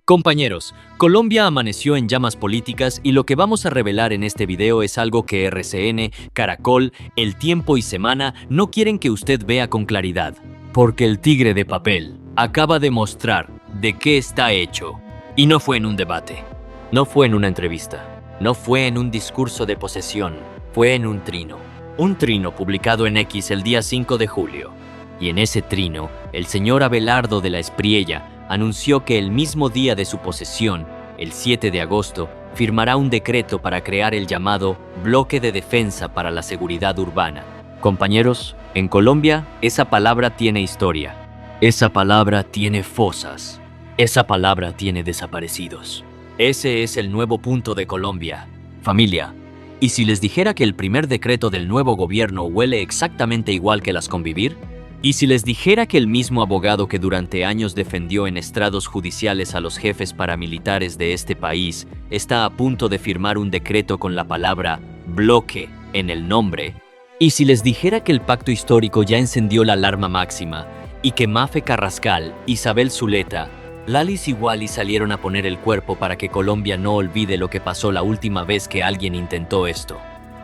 Compañeros, Colombia amaneció en llamas políticas y lo que vamos a revelar en este video es algo que RCN, Caracol, El Tiempo y Semana no quieren que usted vea con claridad. Porque el tigre de papel acaba de mostrar de qué está hecho. Y no fue en un debate, no fue en una entrevista, no fue en un discurso de posesión, fue en un trino. Un trino publicado en X el día 5 de julio. Y en ese trino, el señor Abelardo de la Espriella anunció que el mismo día de su posesión, el 7 de agosto, firmará un decreto para crear el llamado Bloque de Defensa para la Seguridad Urbana. Compañeros, en Colombia esa palabra tiene historia, esa palabra tiene fosas, esa palabra tiene desaparecidos. Ese es el nuevo punto de Colombia. Familia, ¿y si les dijera que el primer decreto del nuevo gobierno huele exactamente igual que las Convivir? ¿Y si les dijera que el mismo abogado que durante años defendió en estrados judiciales a los jefes paramilitares de este país está a punto de firmar un decreto con la palabra bloque en el nombre? ¿Y si les dijera que el pacto histórico ya encendió la alarma máxima y que Mafe Carrascal, Isabel Zuleta, Lalis y Wally salieron a poner el cuerpo para que Colombia no olvide lo que pasó la última vez que alguien intentó esto?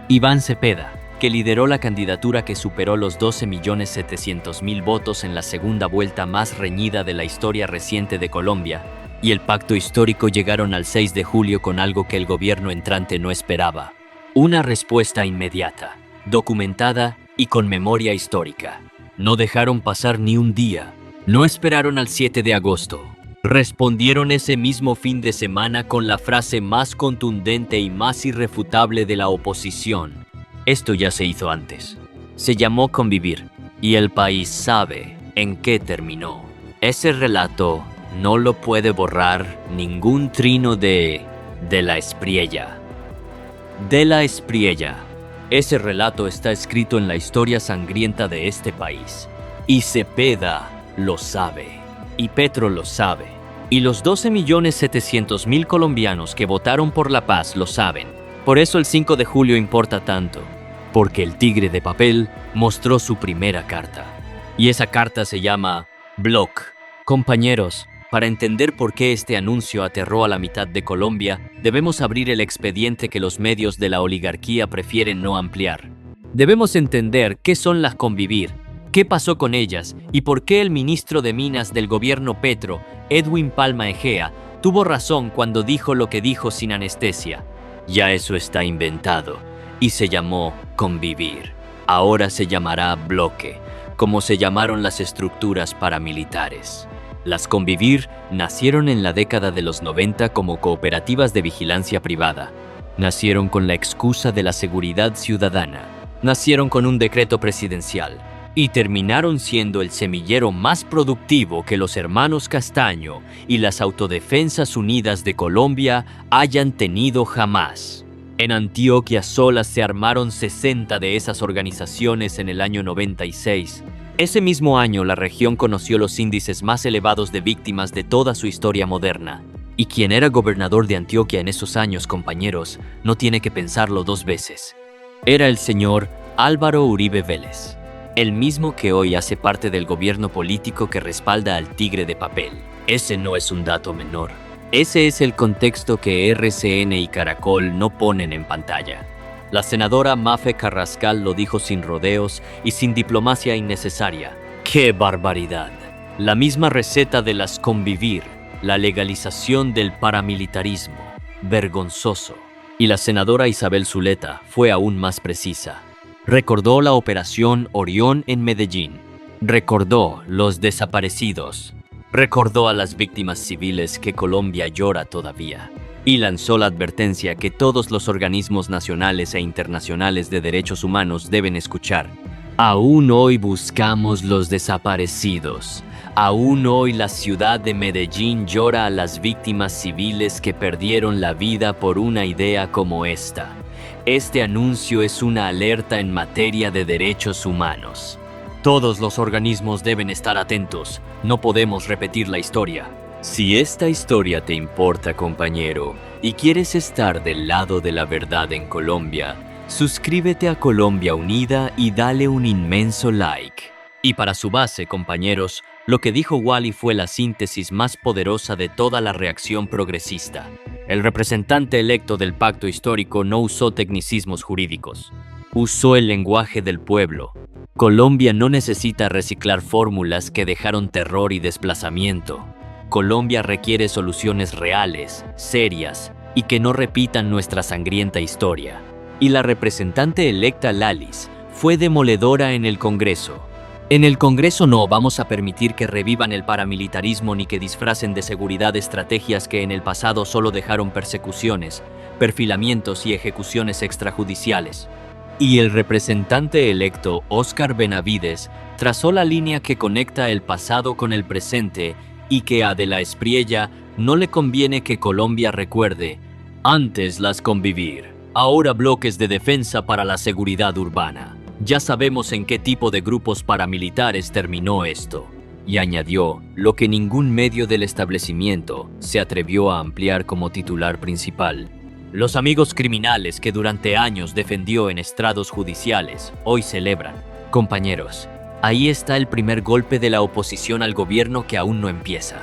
Iván Cepeda, que lideró la candidatura que superó los 12.700.000 votos en la segunda vuelta más reñida de la historia reciente de Colombia, y el pacto histórico llegaron al 6 de julio con algo que el gobierno entrante no esperaba. Una respuesta inmediata, documentada y con memoria histórica. No dejaron pasar ni un día, no esperaron al 7 de agosto. Respondieron ese mismo fin de semana con la frase más contundente y más irrefutable de la oposición. Esto ya se hizo antes. Se llamó Convivir, y el país sabe en qué terminó. Ese relato no lo puede borrar ningún trino de la Espriella. De la Espriella. Ese relato está escrito en la historia sangrienta de este país. Y Cepeda lo sabe. Y Petro lo sabe. Y los 12.700.000 colombianos que votaron por la paz lo saben. Por eso el 5 de julio importa tanto. Porque el tigre de papel mostró su primera carta. Y esa carta se llama Bloque. Compañeros, para entender por qué este anuncio aterró a la mitad de Colombia, debemos abrir el expediente que los medios de la oligarquía prefieren no ampliar. Debemos entender qué son las Convivir, qué pasó con ellas y por qué el ministro de Minas del gobierno Petro, Edwin Palma Egea, tuvo razón cuando dijo lo que dijo sin anestesia. Ya eso está inventado y se llamó Convivir. Ahora se llamará Bloque, como se llamaron las estructuras paramilitares. Las Convivir nacieron en la década de los 90 como cooperativas de vigilancia privada. Nacieron con la excusa de la seguridad ciudadana. Nacieron con un decreto presidencial. Y terminaron siendo el semillero más productivo que los hermanos Castaño y las Autodefensas Unidas de Colombia hayan tenido jamás. En Antioquia solas se armaron 60 de esas organizaciones en el año 96. Ese mismo año la región conoció los índices más elevados de víctimas de toda su historia moderna. Y quien era gobernador de Antioquia en esos años, compañeros, no tiene que pensarlo dos veces. Era el señor Álvaro Uribe Vélez. El mismo que hoy hace parte del gobierno político que respalda al tigre de papel. Ese no es un dato menor. Ese es el contexto que RCN y Caracol no ponen en pantalla. La senadora Mafe Carrascal lo dijo sin rodeos y sin diplomacia innecesaria. ¡Qué barbaridad! La misma receta de las Convivir, la legalización del paramilitarismo. Vergonzoso. Y la senadora Isabel Zuleta fue aún más precisa. Recordó la operación Orión en Medellín. Recordó los desaparecidos. Recordó a las víctimas civiles que Colombia llora todavía. Y lanzó la advertencia que todos los organismos nacionales e internacionales de derechos humanos deben escuchar. Aún hoy buscamos los desaparecidos. Aún hoy la ciudad de Medellín llora a las víctimas civiles que perdieron la vida por una idea como esta. Este anuncio es una alerta en materia de derechos humanos. Todos los organismos deben estar atentos. No podemos repetir la historia. Si esta historia te importa, compañero, y quieres estar del lado de la verdad en Colombia, suscríbete a Colombia Unida y dale un inmenso like. Y para su base, compañeros, Lo que dijo Wally fue la síntesis más poderosa de toda la reacción progresista. El representante electo del pacto histórico no usó tecnicismos jurídicos. Usó el lenguaje del pueblo. Colombia no necesita reciclar fórmulas que dejaron terror y desplazamiento. Colombia requiere soluciones reales, serias y que no repitan nuestra sangrienta historia. Y la representante electa Lalis fue demoledora en el Congreso. En el Congreso no vamos a permitir que revivan el paramilitarismo ni que disfracen de seguridad estrategias que en el pasado solo dejaron persecuciones, perfilamientos y ejecuciones extrajudiciales. Y el representante electo Óscar Benavides trazó la línea que conecta el pasado con el presente y que a De la Espriella no le conviene que Colombia recuerde. Antes las convivir, ahora bloques de defensa para la seguridad urbana. Ya sabemos en qué tipo de grupos paramilitares terminó esto. Y añadió lo que ningún medio del establecimiento se atrevió a ampliar como titular principal. Los amigos criminales que durante años defendió en estrados judiciales, hoy celebran. Compañeros, ahí está el primer golpe de la oposición al gobierno que aún no empieza.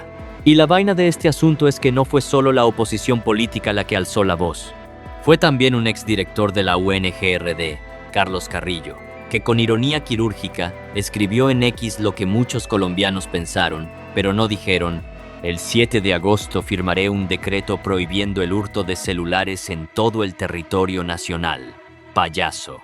Y la vaina de este asunto es que no fue solo la oposición política la que alzó la voz. Fue también un exdirector de la UNGRD, Carlos Carrillo, que con ironía quirúrgica escribió en X lo que muchos colombianos pensaron, pero no dijeron: el 7 de agosto firmaré un decreto prohibiendo el hurto de celulares en todo el territorio nacional. Payaso.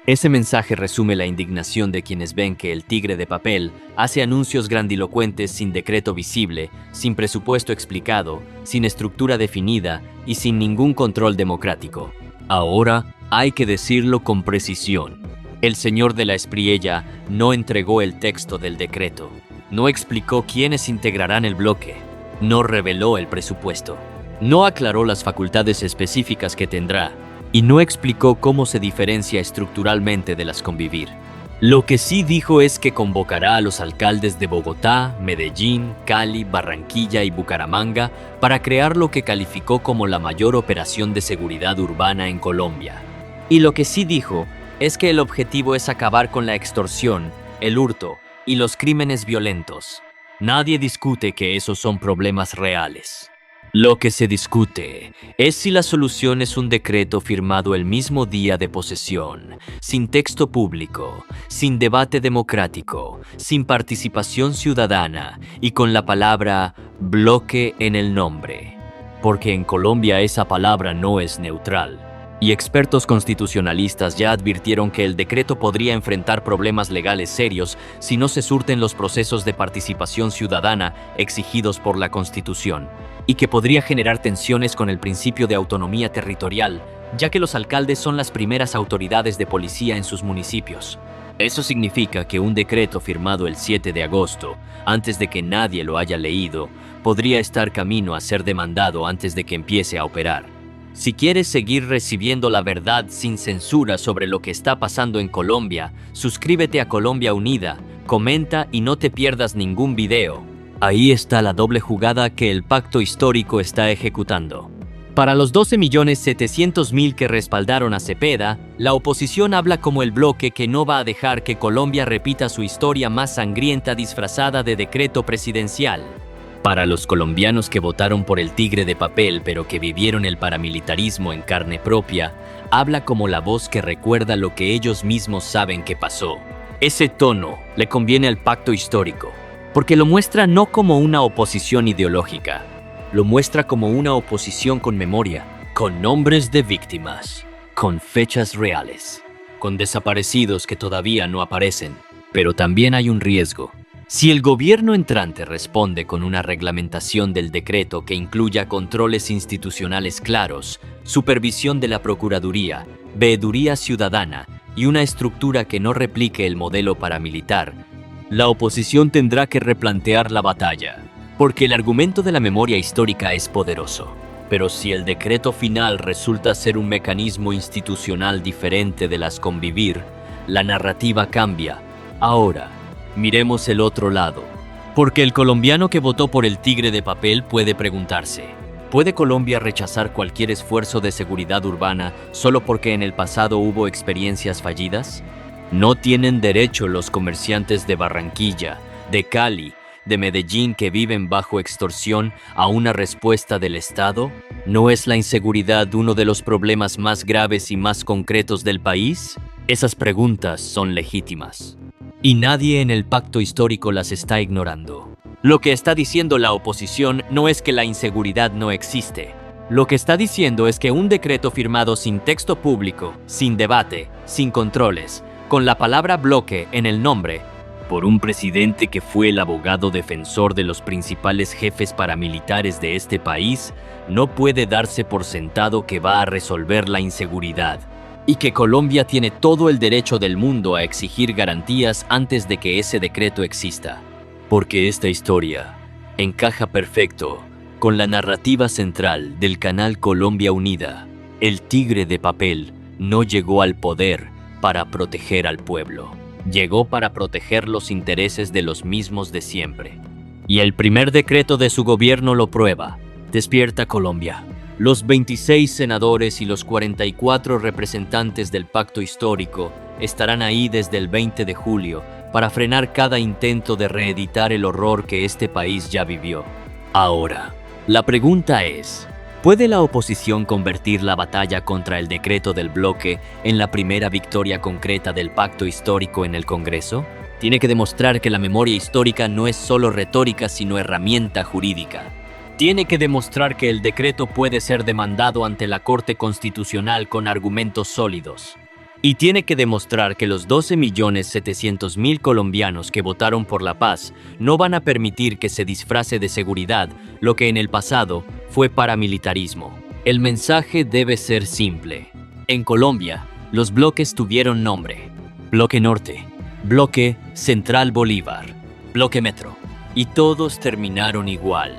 Ese mensaje resume la indignación de quienes ven que el tigre de papel hace anuncios grandilocuentes sin decreto visible, sin presupuesto explicado, sin estructura definida y sin ningún control democrático. Ahora hay que decirlo con precisión. El señor De la Espriella no entregó el texto del decreto, no explicó quiénes integrarán el bloque, no reveló el presupuesto, no aclaró las facultades específicas que tendrá y no explicó cómo se diferencia estructuralmente de las convivir. Lo que sí dijo es que convocará a los alcaldes de Bogotá, Medellín, Cali, Barranquilla y Bucaramanga para crear lo que calificó como la mayor operación de seguridad urbana en Colombia. Y lo que sí dijo es que el objetivo es acabar con la extorsión, el hurto y los crímenes violentos. Nadie discute que esos son problemas reales. Lo que se discute es si la solución es un decreto firmado el mismo día de posesión, sin texto público, sin debate democrático, sin participación ciudadana y con la palabra bloque en el nombre. Porque en Colombia esa palabra no es neutral. Y expertos constitucionalistas ya advirtieron que el decreto podría enfrentar problemas legales serios si no se surten los procesos de participación ciudadana exigidos por la Constitución, y que podría generar tensiones con el principio de autonomía territorial, ya que los alcaldes son las primeras autoridades de policía en sus municipios. Eso significa que un decreto firmado el 7 de agosto, antes de que nadie lo haya leído, podría estar camino a ser demandado antes de que empiece a operar. Si quieres seguir recibiendo la verdad sin censura sobre lo que está pasando en Colombia, suscríbete a Colombia Unida, comenta y no te pierdas ningún video. Ahí está la doble jugada que el pacto histórico está ejecutando. Para los 12.700.000 que respaldaron a Cepeda, la oposición habla como el bloque que no va a dejar que Colombia repita su historia más sangrienta disfrazada de decreto presidencial. Para los colombianos que votaron por el tigre de papel pero que vivieron el paramilitarismo en carne propia, habla como la voz que recuerda lo que ellos mismos saben que pasó. Ese tono le conviene al pacto histórico, porque lo muestra no como una oposición ideológica, lo muestra como una oposición con memoria, con nombres de víctimas, con fechas reales, con desaparecidos que todavía no aparecen. Pero también hay un riesgo. Si el gobierno entrante responde con una reglamentación del decreto que incluya controles institucionales claros, supervisión de la Procuraduría, veeduría ciudadana y una estructura que no replique el modelo paramilitar, la oposición tendrá que replantear la batalla, porque el argumento de la memoria histórica es poderoso. Pero si el decreto final resulta ser un mecanismo institucional diferente de las convivir, la narrativa cambia. Ahora, miremos el otro lado, porque el colombiano que votó por el tigre de papel puede preguntarse: ¿puede Colombia rechazar cualquier esfuerzo de seguridad urbana solo porque en el pasado hubo experiencias fallidas? ¿No tienen derecho los comerciantes de Barranquilla, de Cali, de Medellín que viven bajo extorsión a una respuesta del Estado? ¿No es la inseguridad uno de los problemas más graves y más concretos del país? Esas preguntas son legítimas. Y nadie en el pacto histórico las está ignorando. Lo que está diciendo la oposición no es que la inseguridad no existe. Lo que está diciendo es que un decreto firmado sin texto público, sin debate, sin controles, con la palabra bloque en el nombre, por un presidente que fue el abogado defensor de los principales jefes paramilitares de este país, no puede darse por sentado que va a resolver la inseguridad, y que Colombia tiene todo el derecho del mundo a exigir garantías antes de que ese decreto exista. Porque esta historia encaja perfecto con la narrativa central del canal Colombia Unida. El tigre de papel no llegó al poder para proteger al pueblo. Llegó para proteger los intereses de los mismos de siempre. Y el primer decreto de su gobierno lo prueba. Despierta Colombia. Los 26 senadores y los 44 representantes del pacto histórico estarán ahí desde el 20 de julio para frenar cada intento de reeditar el horror que este país ya vivió. Ahora, la pregunta es, ¿puede la oposición convertir la batalla contra el decreto del bloque en la primera victoria concreta del pacto histórico en el Congreso? Tiene que demostrar que la memoria histórica no es solo retórica, sino herramienta jurídica. Tiene que demostrar que el decreto puede ser demandado ante la Corte Constitucional con argumentos sólidos. Y tiene que demostrar que los 12.700.000 colombianos que votaron por la paz no van a permitir que se disfrace de seguridad lo que en el pasado fue paramilitarismo. El mensaje debe ser simple. En Colombia, los bloques tuvieron nombre: Bloque Norte, Bloque Central Bolívar, Bloque Metro, y todos terminaron igual.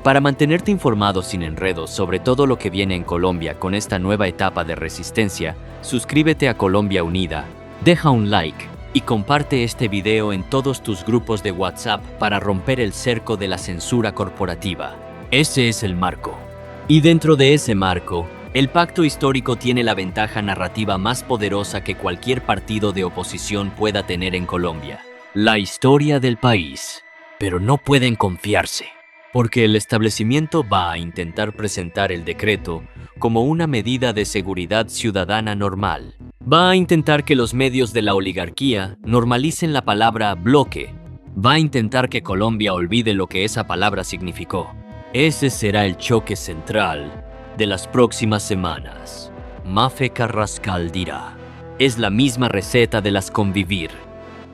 Para mantenerte informado sin enredos sobre todo lo que viene en Colombia con esta nueva etapa de resistencia, suscríbete a Colombia Unida, deja un like y comparte este video en todos tus grupos de WhatsApp para romper el cerco de la censura corporativa. Ese es el marco. Y dentro de ese marco, el pacto histórico tiene la ventaja narrativa más poderosa que cualquier partido de oposición pueda tener en Colombia: la historia del país. Pero no pueden confiarse, porque el establecimiento va a intentar presentar el decreto como una medida de seguridad ciudadana normal. Va a intentar que los medios de la oligarquía normalicen la palabra bloque. Va a intentar que Colombia olvide lo que esa palabra significó. Ese será el choque central de las próximas semanas. Mafe Carrascal dirá: es la misma receta de las convivir.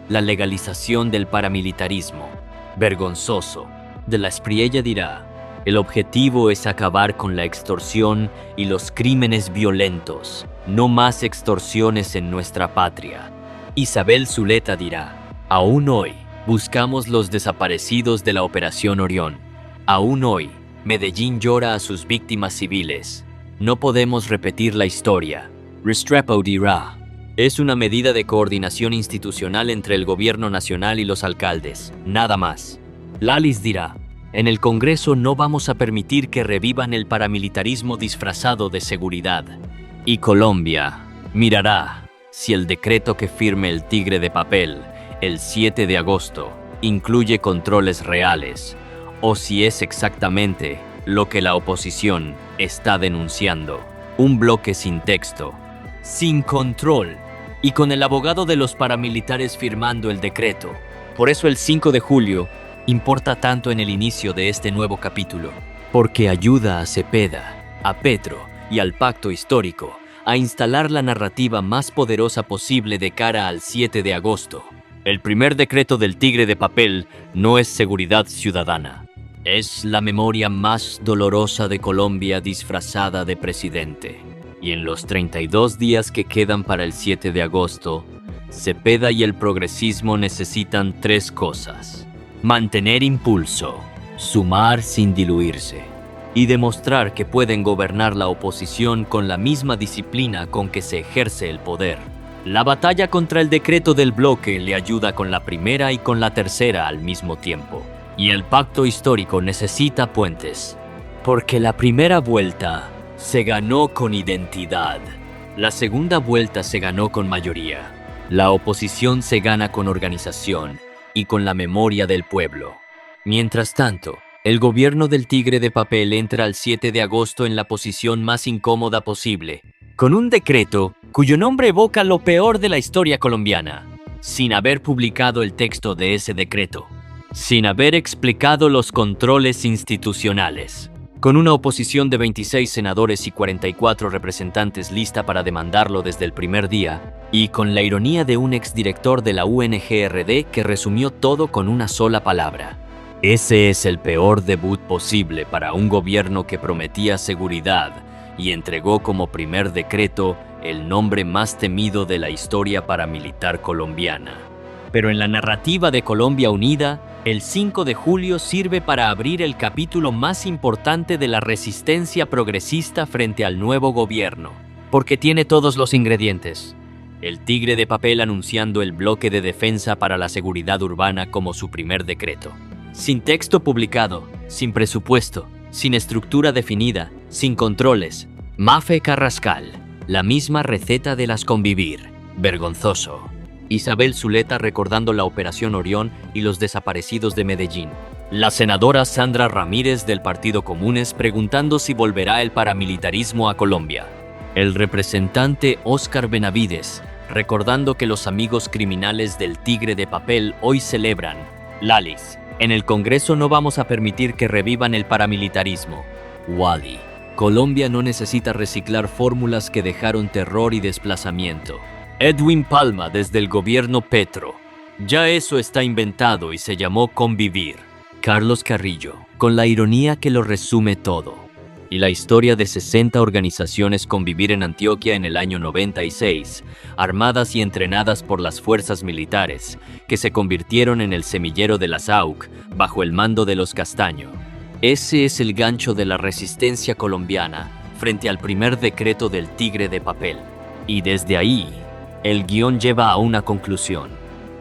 La legalización del paramilitarismo. Vergonzoso. De la Espriella dirá: el objetivo es acabar con la extorsión y los crímenes violentos. No más extorsiones en nuestra patria. Isabel Zuleta dirá: aún hoy buscamos los desaparecidos de la Operación Orión. Aún hoy Medellín llora a sus víctimas civiles. No podemos repetir la historia. Restrepo dirá: es una medida de coordinación institucional entre el gobierno nacional y los alcaldes, nada más. Lalis dirá: en el Congreso no vamos a permitir que revivan el paramilitarismo disfrazado de seguridad. Y Colombia mirará si el decreto que firme el tigre de papel el 7 de agosto incluye controles reales, o si es exactamente lo que la oposición está denunciando: un bloque sin texto, sin control, y con el abogado de los paramilitares firmando el decreto. Por eso el 5 de julio importa tanto en el inicio de este nuevo capítulo, porque ayuda a Cepeda, a Petro y al pacto histórico a instalar la narrativa más poderosa posible de cara al 7 de agosto. El primer decreto del tigre de papel no es seguridad ciudadana. Es la memoria más dolorosa de Colombia disfrazada de presidente. Y en los 32 días que quedan para el 7 de agosto, Cepeda y el progresismo necesitan 3 cosas: mantener impulso, sumar sin diluirse, y demostrar que pueden gobernar la oposición con la misma disciplina con que se ejerce el poder. La batalla contra el decreto del bloque le ayuda con la primera y con la tercera al mismo tiempo. Y el pacto histórico necesita puentes, porque la primera vuelta se ganó con identidad. La segunda vuelta se ganó con mayoría. La oposición se gana con organización y con la memoria del pueblo. Mientras tanto, el gobierno del Tigre de Papel entra el 7 de agosto en la posición más incómoda posible, con un decreto cuyo nombre evoca lo peor de la historia colombiana, sin haber publicado el texto de ese decreto, sin haber explicado los controles institucionales. Con una oposición de 26 senadores y 44 representantes lista para demandarlo desde el primer día, y con la ironía de un exdirector de la UNGRD que resumió todo con una sola palabra. Ese es el peor debut posible para un gobierno que prometía seguridad y entregó como primer decreto el nombre más temido de la historia paramilitar colombiana. Pero en la narrativa de Colombia Unida, el 5 de julio sirve para abrir el capítulo más importante de la resistencia progresista frente al nuevo gobierno, porque tiene todos los ingredientes. El Tigre de Papel anunciando el bloque de defensa para la seguridad urbana como su primer decreto. Sin texto publicado, sin presupuesto, sin estructura definida, sin controles. Mafe Carrascal, la misma receta de las Convivir. Vergonzoso. Isabel Zuleta recordando la Operación Orión y los desaparecidos de Medellín. La senadora Sandra Ramírez del Partido Comunes preguntando si volverá el paramilitarismo a Colombia. El representante Óscar Benavides recordando que los amigos criminales del Tigre de Papel hoy celebran. Lalis. En el Congreso no vamos a permitir que revivan el paramilitarismo. Wally. Colombia no necesita reciclar fórmulas que dejaron terror y desplazamiento. Edwin Palma desde el gobierno Petro. Ya eso está inventado y se llamó Convivir. Carlos Carrillo, con la ironía que lo resume todo. Y la historia de 60 organizaciones Convivir en Antioquia en el año 96, armadas y entrenadas por las fuerzas militares, que se convirtieron en el semillero de las AUC bajo el mando de los Castaño. Ese es el gancho de la resistencia colombiana frente al primer decreto del Tigre de Papel. Y desde ahí, el guión lleva a una conclusión.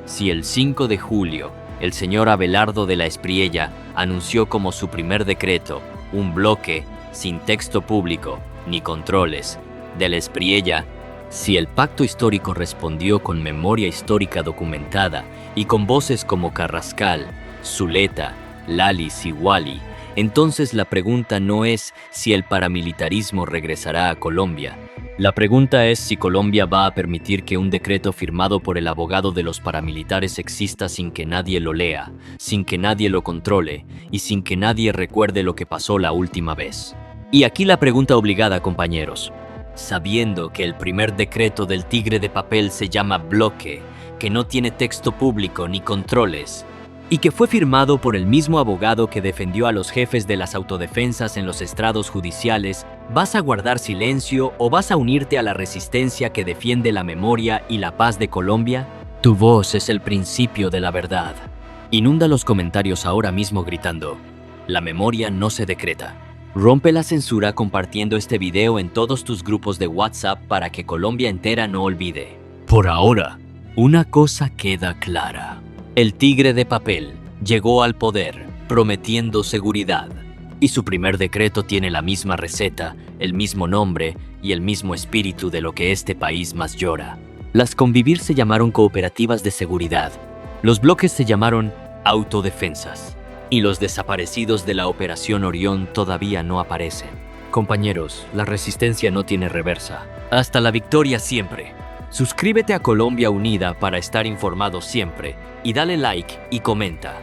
Si el 5 de julio, el señor Abelardo de la Espriella anunció como su primer decreto un bloque sin texto público ni controles de la Espriella, si el pacto histórico respondió con memoria histórica documentada y con voces como Carrascal, Zuleta, Lalis y Wally, entonces la pregunta no es si el paramilitarismo regresará a Colombia. La pregunta es si Colombia va a permitir que un decreto firmado por el abogado de los paramilitares exista sin que nadie lo lea, sin que nadie lo controle y sin que nadie recuerde lo que pasó la última vez. Y aquí la pregunta obligada, compañeros. Sabiendo que el primer decreto del Tigre de Papel se llama bloque, que no tiene texto público ni controles, y que fue firmado por el mismo abogado que defendió a los jefes de las autodefensas en los estrados judiciales, ¿vas a guardar silencio o vas a unirte a la resistencia que defiende la memoria y la paz de Colombia? Tu voz es el principio de la verdad. Inunda los comentarios ahora mismo gritando: la memoria no se decreta. Rompe la censura compartiendo este video en todos tus grupos de WhatsApp para que Colombia entera no olvide. Por ahora, una cosa queda clara. El Tigre de Papel llegó al poder prometiendo seguridad, y su primer decreto tiene la misma receta, el mismo nombre y el mismo espíritu de lo que este país más llora. Las Convivir se llamaron cooperativas de seguridad, los bloques se llamaron autodefensas, y los desaparecidos de la Operación Orión todavía no aparecen. Compañeros, la resistencia no tiene reversa. Hasta la victoria siempre. Suscríbete a Colombia Unida para estar informado siempre y dale like y comenta.